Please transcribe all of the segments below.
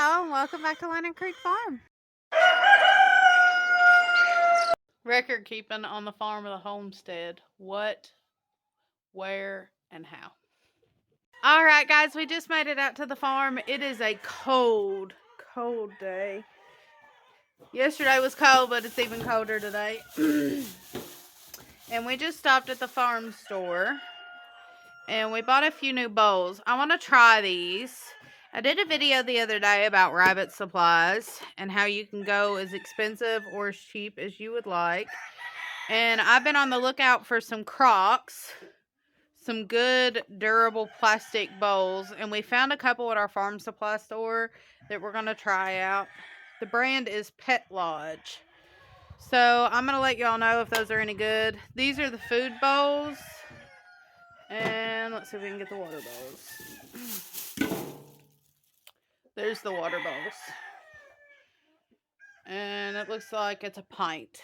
y'all, and welcome back to Lennon Creek Farm. Record keeping on the farm of the homestead. What, where, and how. All right, guys, we just made it out to the farm. It is a cold day. Yesterday was cold, but it's even colder today. And we just stopped at the farm store, and we bought a few new bowls. I want to try these. I did a video the other day about rabbit supplies and how you can go as expensive or as cheap as you would like. And I've been on the lookout for some Crocs, some good durable plastic bowls, and we found a couple at our farm supply store that we're going to try out. The brand is Pet Lodge. So I'm going to let y'all know if those are any good. These are the food bowls. And let's see if we can get the water bowls. There's the water bowls. And it looks like it's a pint.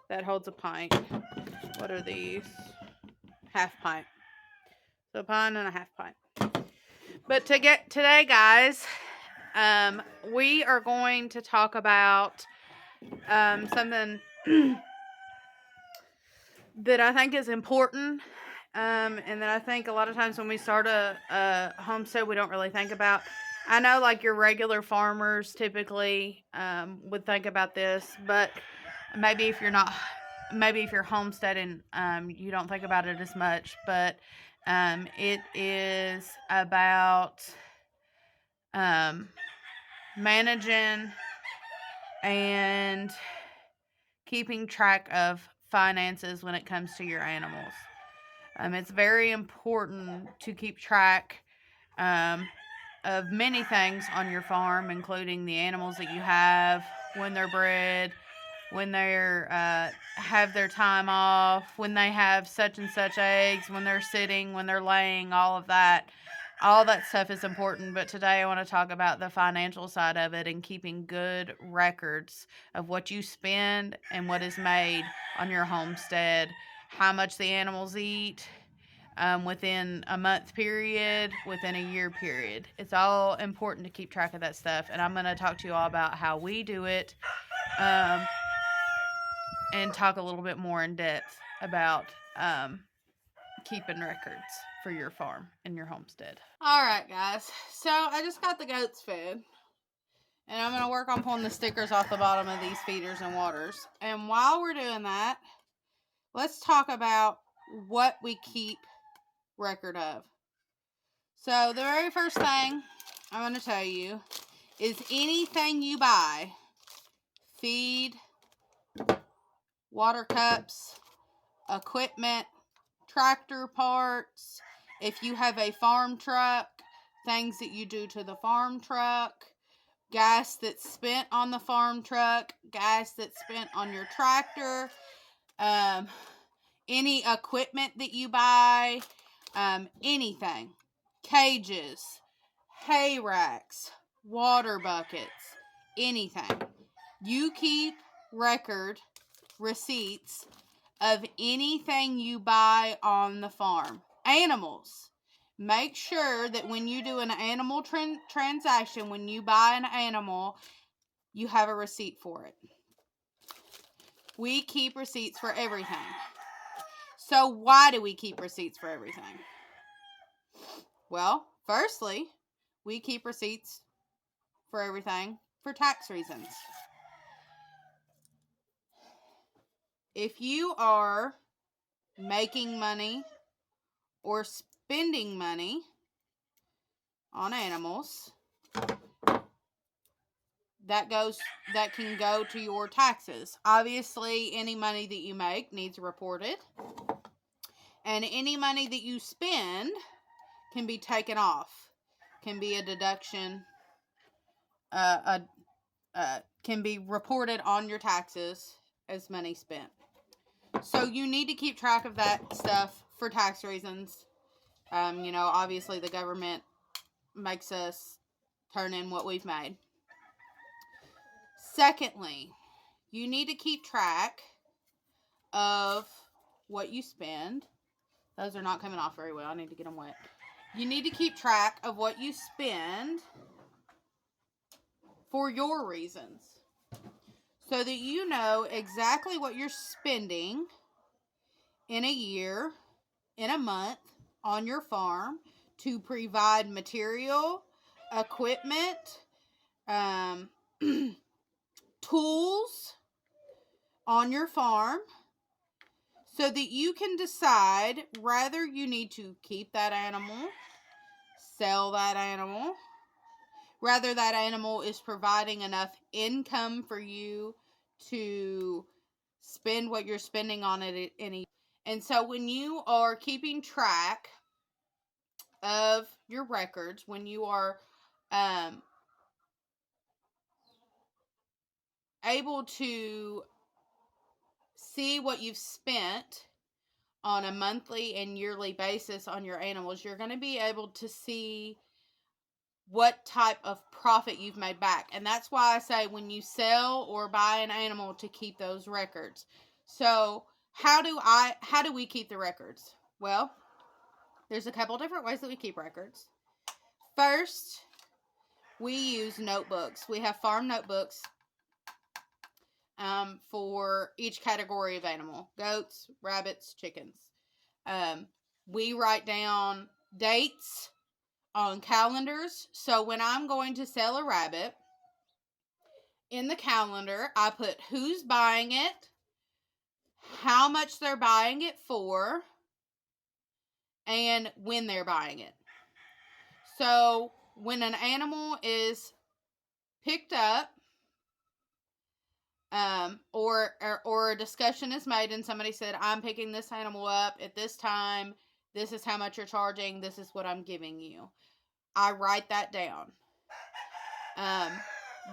That holds a pint. What are these? Half pint. So a pint and a half pint. But today, guys, we are going to talk about something that I think is important, and that I think a lot of times when we start a homestead, we don't really think about. I know, like, your regular farmers typically would think about this, but maybe if you're homesteading, you don't think about it as much. But it is about managing and keeping track of finances when it comes to your animals. It's very important to keep track of many things on your farm, including the animals that you have, when they're bred, when they're have their time off, when they have such and such eggs, when they're sitting, when they're laying, all of that. All that stuff is important, but today I want to talk about the financial side of it and keeping good records of what you spend and what is made on your homestead, how much the animals eat, within a month period, within a year period. It's all important to keep track of that stuff, and I'm going to talk to you all about how we do it, and talk a little bit more in depth about keeping records for your farm and your homestead. All right, guys. So I just got the goats fed, and I'm going to work on pulling the stickers off the bottom of these feeders and waters. And while we're doing that, let's talk about what we keep record of. So the very first thing I'm going to tell you is anything you buy, feed, water cups, equipment, tractor parts, if you have a farm truck, things that you do to the farm truck, gas that's spent on the farm truck, gas that's spent on your tractor, any equipment that you buy, anything, cages, hay racks, water buckets, anything. You keep receipts of anything you buy on the farm. Animals. Make sure that when you do an animal transaction, when you buy an animal, you have a receipt for it. We keep receipts for everything. So why do we keep receipts for everything? Well, firstly, we keep receipts for everything for tax reasons. If you are making money or spending money on animals, that can go to your taxes. Obviously, any money that you make needs reported, and any money that you spend can be taken off, can be a deduction, can be reported on your taxes as money spent. So you need to keep track of that stuff for tax reasons. Obviously the government makes us turn in what we've made. Secondly, you need to keep track of what you spend. Those are not coming off very well. I need to get them wet. You need to keep track of what you spend for your reasons, so that you know exactly what you're spending in a year, in a month, on your farm to provide material, equipment, um, tools on your farm, so that you can decide whether you need to keep that animal, sell that animal, whether that animal is providing enough income for you to spend what you're spending on it in a year. And so when you are keeping track of your records, when you are able to see what you've spent on a monthly and yearly basis on your animals, you're going to be able to see what type of profit you've made back. And that's why I say when you sell or buy an animal, to keep those records. So how do we keep the records? Well, there's a couple different ways that we keep records. First, we use notebooks. We have farm notebooks for each category of animal: goats, rabbits, chickens. We write down dates on calendars. So when I'm going to sell a rabbit, in the calendar, I put who's buying it, how much they're buying it for, and when they're buying it. So when an animal is picked up, or a discussion is made and somebody said, I'm picking this animal up at this time, this is how much you're charging, this is what I'm giving you, I write that down.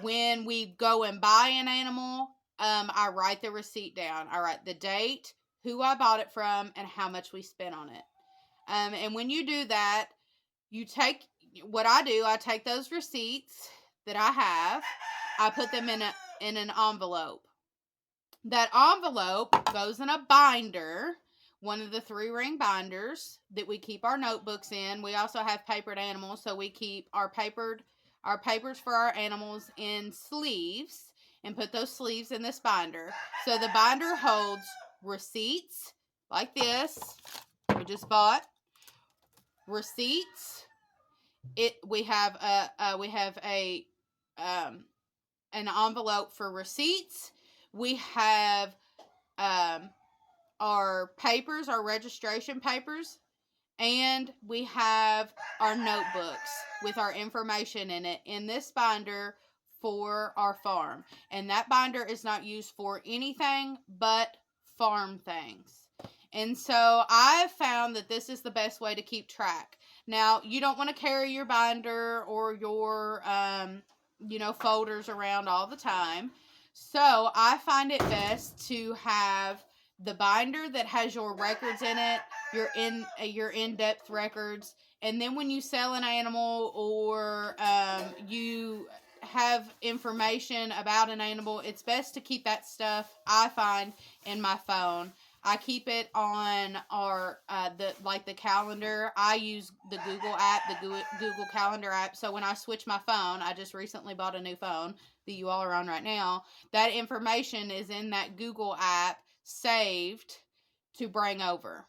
When we go and buy an animal, I write the receipt down. I write the date, who I bought it from, and how much we spent on it. And when you do that, you take what I do. I take those receipts that I have, I put them in an envelope. That envelope goes in a binder, one of the 3-ring binders that we keep our notebooks in. We also have papered animals, so we keep our papers for our animals in sleeves and put those sleeves in this binder. So the binder holds receipts like this we just bought, receipts. We have an envelope for receipts. We have our papers, our registration papers, and we have our notebooks with our information in it in this binder for our farm. And that binder is not used for anything but farm things. And so I've found that this is the best way to keep track. Now, you don't want to carry your binder or your folders around all the time. So I find it best to have the binder that has your records in it, your in-depth records, and then when you sell an animal or you have information about an animal, it's best to keep that stuff, I find, in my phone. I keep it on our the calendar. I use the Google app, the Google Calendar app. So when I switch my phone, I just recently bought a new phone that you all are on right now. That information is in that Google app, saved to bring over.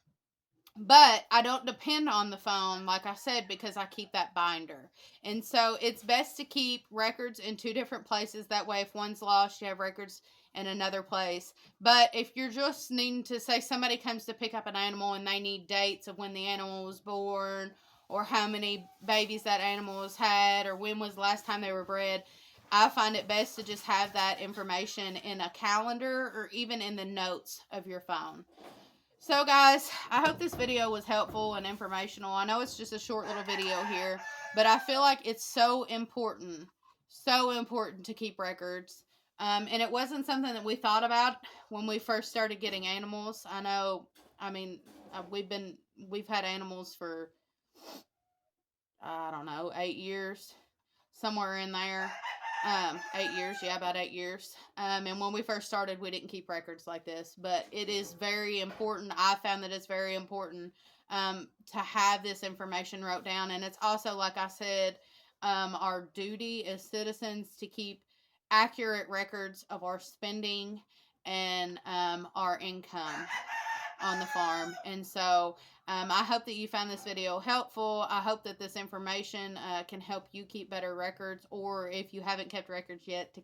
But I don't depend on the phone, like I said, because I keep that binder. And so it's best to keep records in 2 different places. That way, if one's lost, you have records in another place. But if you're just needing to, say somebody comes to pick up an animal and they need dates of when the animal was born, or how many babies that animal has had, or when was the last time they were bred, I find it best to just have that information in a calendar or even in the notes of your phone. So guys, I hope this video was helpful and informational. I know it's just a short little video here, but I feel like it's so important to keep records. And it wasn't something that we thought about when we first started getting animals. We've had animals for, I don't know, 8 years, somewhere in there. 8 years, yeah, about 8 years. And when we first started, we didn't keep records like this, but it is very important. I found that it's very important to have this information wrote down. And it's also, like I said, our duty as citizens to keep accurate records of our spending and our income on the farm. And so I hope that you found this video helpful. I hope that this information can help you keep better records, or if you haven't kept records yet, to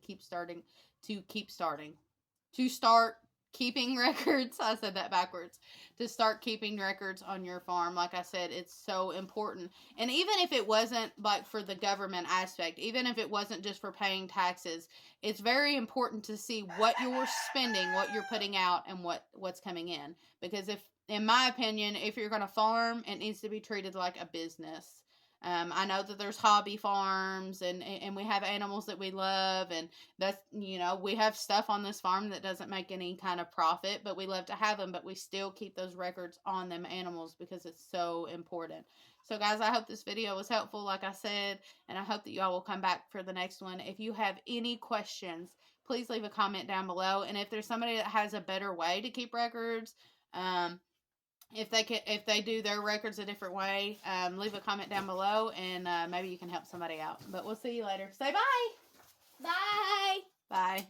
start keeping records. I said that backwards. To start keeping records on your farm. Like I said, it's so important. And even if it wasn't like for the government aspect, even if it wasn't just for paying taxes, it's very important to see what you're spending, what you're putting out, and what's coming in. Because in my opinion, if you're going to farm, it needs to be treated like a business. I know that there's hobby farms and we have animals that we love, and that's, we have stuff on this farm that doesn't make any kind of profit, but we love to have them, but we still keep those records on them animals because it's so important. So guys, I hope this video was helpful, like I said, and I hope that you all will come back for the next one. If you have any questions, please leave a comment down below. And if there's somebody that has a better way to keep records, if they do their records a different way, leave a comment down below, and maybe you can help somebody out. But we'll see you later. Say bye. Bye. Bye.